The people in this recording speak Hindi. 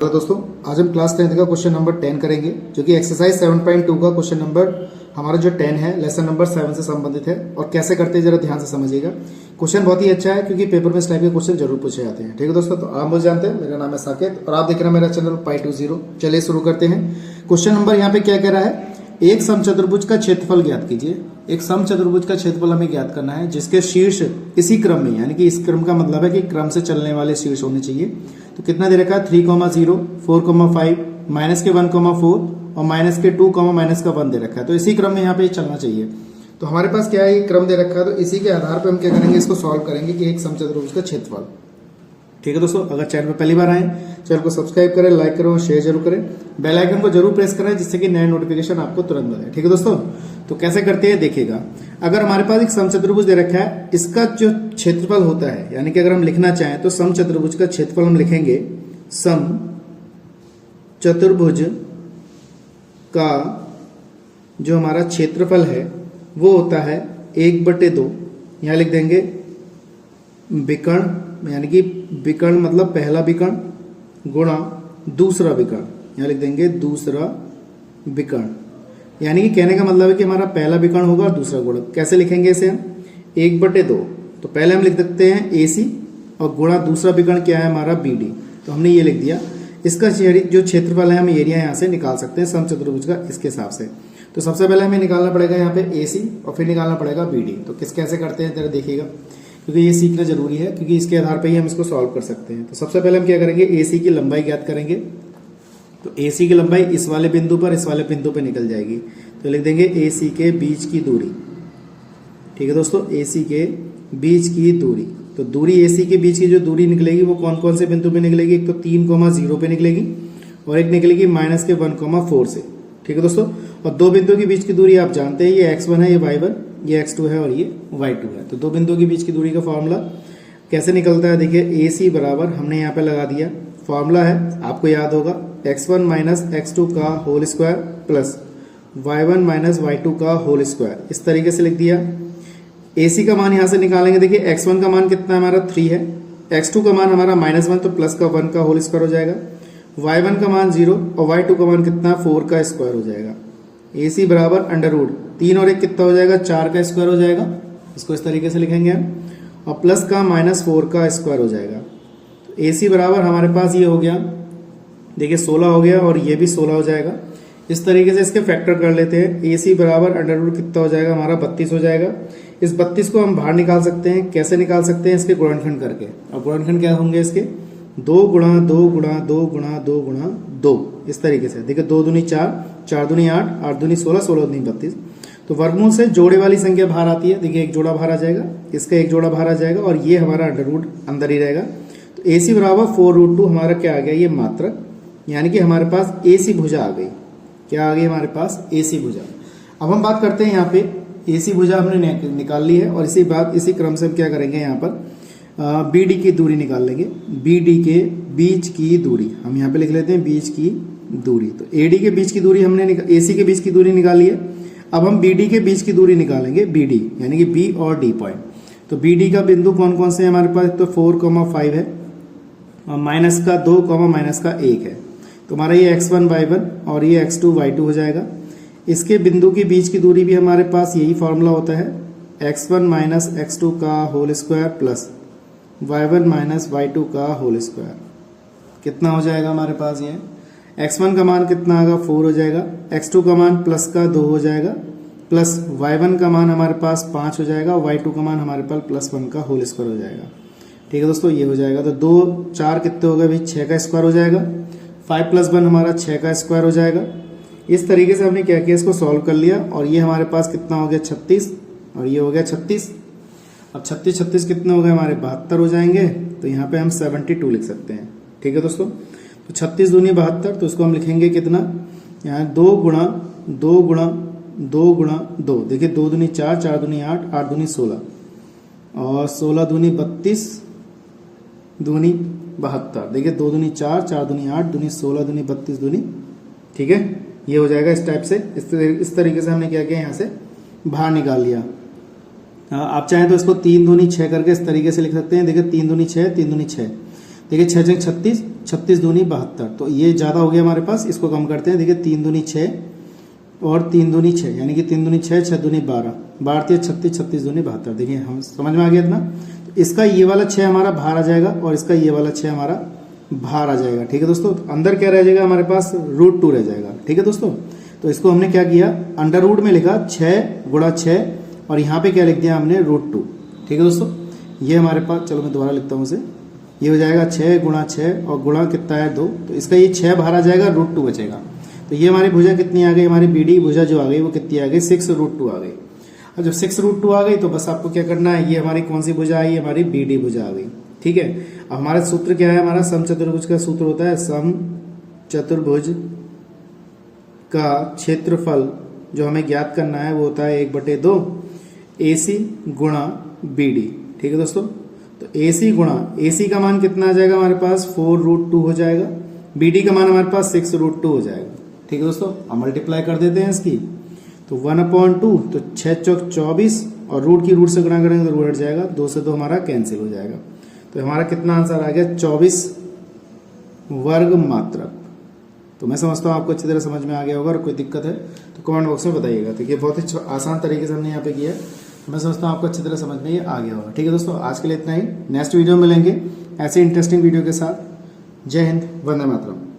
हेलो दोस्तों, आज हम क्लास 10th का क्वेश्चन नंबर 10 करेंगे, जो कि एक्सरसाइज 7.2 का क्वेश्चन नंबर हमारा जो 10 है लेसन नंबर 7 से संबंधित है। और कैसे करते हैं जरा ध्यान से समझिएगा। क्वेश्चन बहुत ही अच्छा है क्योंकि पेपर में इस टाइप के क्वेश्चन जरूर पूछे जाते हैं। ठीक है दोस्तों, तो आप मुझे जानते हैं, मेरा नाम है साकेत और आप देख रहे हैं मेरा चैनल Pi20। चलिए शुरू करते हैं। क्वेश्चन नंबर यहाँ पे क्या कह रहा है, एक समचतुर्भुज का क्षेत्रफल ज्ञात कीजिए। एक समचतुर्भुज का क्षेत्रफल हमें ज्ञात करना है जिसके शीर्ष इसी क्रम में, यानी कि इस क्रम का मतलब है कि क्रम से चलने वाले शीर्ष होने चाहिए। तो कितना दे रखा है 3,0, 4,5, माइनस के 1,4 और माइनस के 2, माइनस का 1 दे रखा है। तो इसी क्रम में यहाँ पे चलना चाहिए। तो हमारे पास क्या है, ये क्रम दे रखा है। तो इसी के आधार पर हम क्या करेंगे, इसको सॉल्व करेंगे कि एक समचतुर्भुज का क्षेत्रफल। ठीक है दोस्तों, अगर चैनल पर पहली बार आए चैनल को सब्सक्राइब करें, लाइक करें और शेयर जरूर करें। बेल आइकन को जरूर प्रेस करें जिससे कि नए नोटिफिकेशन आपको तुरंत मिले। ठीक है दोस्तों, तो कैसे करते हैं देखिएगा। अगर हमारे पास एक समचतुर्भुज दे रखा है, इसका जो क्षेत्रफल होता है, यानी कि अगर हम लिखना चाहें तो समचतुर्भुज का क्षेत्रफल हम लिखेंगे समचतुर्भुज का जो हमारा क्षेत्रफल है वो होता है 1/2। यहां लिख देंगे विकर्ण, यानी कि विकर्ण मतलब पहला विकर्ण गुणा दूसरा विकर्ण। यहां लिख देंगे दूसरा विकर्ण, यानी कि कहने का मतलब है कि हमारा पहला विकर्ण होगा और दूसरा गुणा। कैसे लिखेंगे इसे हम, 1/2। तो पहले हम लिख सकते हैं AC और गुणा दूसरा विकर्ण क्या है हमारा BD। तो हमने ये लिख दिया। इसका जो क्षेत्रफल है हम एरिया यहां से निकाल सकते हैं समचतुर्भुज का इसके हिसाब से। तो सबसे पहले हमें निकालना पड़ेगा यहाँ पे AC और फिर निकालना पड़ेगा BD। तो कैसे करते हैं जरा देखिएगा, क्योंकि ये सीखना जरूरी है, क्योंकि इसके आधार पर ही हम इसको सॉल्व कर सकते हैं। तो सबसे पहले हम क्या करेंगे, AC की लंबाई ज्ञात करेंगे। तो AC की लंबाई इस वाले बिंदु पर इस वाले बिंदु पर निकल जाएगी। तो लिख देंगे AC के बीच की दूरी। ठीक है दोस्तों, AC के बीच की दूरी। तो दूरी AC के बीच की जो दूरी निकलेगी वो कौन कौन से बिंदु पे निकलेगी, एक तो 3,0 पे निकलेगी और एक निकलेगी माइनस के 1,4 से। ठीक है दोस्तों, और दो बिंदुओं के बीच की दूरी आप जानते हैं, ये x1 है, ये y1, ये x2 है और ये y2 है। तो दो बिंदुओं के बीच की दूरी का फॉर्मूला कैसे निकलता है, देखिए AC बराबर हमने यहाँ पे लगा दिया। फॉर्मूला है, आपको याद होगा, x1 माइनस x2 का whole square plus y1 minus y2 का होल स्क्वायर। इस तरीके से लिख दिया। AC का मान यहां से निकालेंगे। देखिए x1 का मान कितना है हमारा 3 है, x2 का मान हमारा -1, तो प्लस का 1 का होल स्क्वायर हो जाएगा। y1 का मान 0 और y2 का मान कितना 4 का स्क्वायर हो जाएगा। AC बराबर अंडर रूट 3 और 1 कितना हो जाएगा 4 का स्क्वायर हो जाएगा। इसको इस तरीके से लिखेंगे हम, और प्लस का -4 का स्क्वायर हो जाएगा। तो AC बराबर हमारे पास ये हो गया, देखिए 16 हो गया और ये भी 16 हो जाएगा। इस तरीके से इसके फैक्टर कर लेते हैं। AC बराबर अंडर रूट कितना हो जाएगा हमारा 32 हो जाएगा। इस 32 को हम बाहर निकाल सकते हैं। कैसे निकाल सकते हैं, इसके गुणनखंड करके। और गुणनखंड क्या होंगे इसके, 2 गुणा 2 गुणा 2 गुणा 2 गुणा 2। इस तरीके से देखिए 2 दूनी 4, 4 दूनी 8, 8 दूनी 16, 16 दूनी 32। तो वर्गमूल से जोड़े वाली संख्या बाहर आती है। देखिए एक जोड़ा बाहर आ जाएगा, इसका एक जोड़ा बाहर आ जाएगा और ये हमारा अंडर रूट अंदर ही रहेगा। तो AC बराबर 4√2 हमारा क्या आ गया, ये मात्रक, यानी कि हमारे पास AC भुजा आ गई। क्या आ गई हमारे पास, AC भुजा। अब हम बात करते हैं यहाँ पे AC भुजा हमने निकाल ली है और इसी क्रम से हम क्या करेंगे, यहाँ पर BD की दूरी निकाल लेंगे। BD के बीच की दूरी हम यहाँ पे लिख लेते हैं, बीच की दूरी। तो AD के बीच की दूरी हमने AC के बीच की दूरी निकाली है। अब हम BD के बीच की दूरी निकालेंगे, BD यानी कि B और D पॉइंट। तो BD का बिंदु कौन कौन से है हमारे पास, तो 4,5 है और माइनस का 2, माइनस का 1 है। तो हमारा ये x1 y1 और ये x2 y2 हो जाएगा। इसके बिंदु के बीच की दूरी भी हमारे पास यही फॉर्मूला होता है, x1 माइनस x2 का whole square plus y1 minus y2 का होल स्क्वायर। कितना हो जाएगा हमारे पास, ये x1 का मान कितना आएगा 4 हो जाएगा, x2 का मान प्लस का 2 हो जाएगा, प्लस y1 का मान हमारे पास 5 हो जाएगा और y2 का मान हमारे पास +1 का होल स्क्वायर हो जाएगा। ठीक है दोस्तों, ये हो जाएगा। तो 2 4 कितने हो गए भाई, 6 का स्क्वायर हो जाएगा। 5 + 1 हमारा 6 का स्क्वायर हो जाएगा। इस तरीके से हमने क्या किया, इसको सॉल्व कर लिया और ये हमारे पास कितना हो गया 36 और ये हो गया 36। अब 36 36 कितने हो गए हमारे 72 हो जाएंगे। तो यहाँ पे हम 72 लिख सकते हैं। ठीक है दोस्तों, तो 36 दूनी 72, तो उसको हम लिखेंगे कितना, यहाँ 2 गुणा 2 गुणा 2 गुणा 2। देखिए 2 दूनी 4, 4 दूनी 8, 8 दूनी 16 और 16 दूनी 32 दूनी 72। देखिए 2 दूनी 4, 4 दूनी 8 दूनी 16 दूनी 32 दूनी। ठीक है, ये हो जाएगा इस टाइप से। इस तरीके से हमने क्या किया, यहाँ से बाहर निकाल लिया। आप चाहें तो इसको 3 दूनी 6 करके इस तरीके से लिख सकते हैं। देखिए 3 दूनी 6, 3 दूनी 6, देखिए 6 6 36, 36 दूनी 72, तो ये ज़्यादा हो गया हमारे पास, इसको कम करते हैं। देखिए 3 दूनी 6 और 3 दूनी 6, यानी कि 3 दूनी 6, 6 दूनी 12, 12 36, 36 दूनी 72। देखिए हम समझ में आ गया इतना। तो इसका ये वाला 6 हमारा बाहर आ जाएगा और इसका ये वाला 6 हमारा बाहर आ जाएगा। ठीक है दोस्तों, तो अंदर क्या रह जाएगा हमारे पास, √2 रह जाएगा। ठीक है दोस्तों, तो इसको हमने क्या किया, अंडर रूट में लिखा 6 गुणा 6 और यहाँ पे क्या लिख दिया हमने, √2। ठीक है दोस्तों, ये हमारे पास, चलो मैं दोबारा लिखता हूँ उसे, ये हो जाएगा 6 गुणा 6 और गुणा कितना है 2, तो इसका ये 6 बाहर आ जाएगा, √2 बचेगा। तो ये हमारी भुजा कितनी आ गई, हमारी BD भुजा जो आ गई वो कितनी आ गई, 6√2 आ गई। और जब 6√2 आ गई तो बस आपको क्या करना है, ये हमारी कौन सी भुजा आई, हमारी BD भुजा आ गई। ठीक है, अब हमारा सूत्र क्या है, हमारा समचतुर्भुज का सूत्र होता है, समचतुर्भुज का क्षेत्रफल जो हमें ज्ञात करना है वो होता है 1/2 AC गुणा BD। ठीक है दोस्तों, तो AC गुणा, AC का मान कितना आ जाएगा हमारे पास, 4√2 हो जाएगा, BD का मान हमारे पास 6√2 हो जाएगा। ठीक है दोस्तों, हम मल्टीप्लाई कर देते हैं इसकी, तो 1/2, तो 6 चौक 24 और रूट की रूट से गुणा करेंगे तो रूट हट जाएगा, 2 से 2 हमारा कैंसिल हो जाएगा। तो हमारा कितना आंसर आ गया, 24 वर्ग मात्रक। तो मैं समझता हूँ आपको अच्छी तरह समझ में आ गया होगा, और कोई दिक्कत है तो कमेंट बॉक्स में बताइएगा। तो ये बहुत ही आसान तरीके से हमने यहाँ पे किया है, तो मैं समझता हूँ आपको अच्छी तरह समझ में ये आ गया होगा। ठीक है दोस्तों, आज के लिए इतना ही, नेक्स्ट वीडियो में मिलेंगे ऐसे इंटरेस्टिंग वीडियो के साथ। जय हिंद, वंदे मातरम।